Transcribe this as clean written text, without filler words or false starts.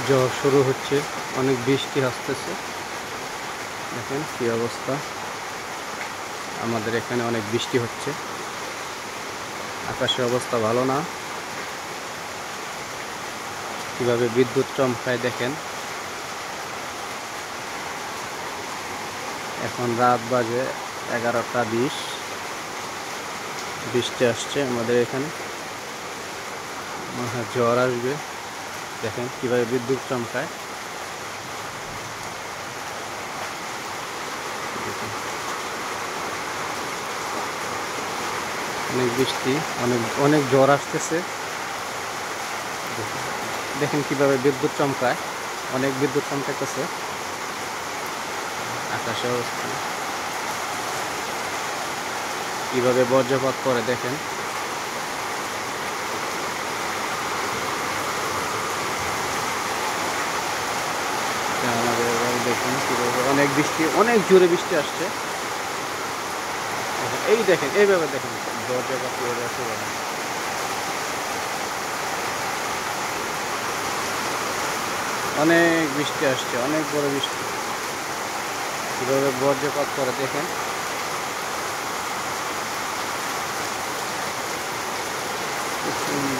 ঝড় শুরু হচ্ছে, অনেক বৃষ্টি আসতেছে। দেখেন কি অবস্থা, আমাদের এখানে অনেক বৃষ্টি হচ্ছে, আকাশের অবস্থা ভালো না। কিভাবে বিদ্যুৎ চমকায় দেখেন। এখন রাত বাজে 11টা 20। বৃষ্টি আসছে আমাদের এখানে, মনে হয় ঝড় আসবে। দেখেন কিভাবে বিদ্যুৎ চমকায়। দেখেন, অনেক বৃষ্টি, অনেক অনেক ঝড় আসতেছে। দেখেন কিভাবে বিদ্যুৎ চমকায়, অনেক বিদ্যুৎ চমকাইতেছে আকাশের অবস্থা। কিভাবে বজ্রপাত করে দেখেন। আমাদের এবারে দেখুন কিভাবে অনেক বৃষ্টি, অনেক জোরে বৃষ্টি আসছে। এই দেখেন, এইভাবে দেখেন বজ্রপাত কিভাবে আসছে দেখেন। অনেক বৃষ্টি আসছে, অনেক বড় বৃষ্টি। কিভাবে বজ্রপাত করে দেখেন। খুব সুন্দর।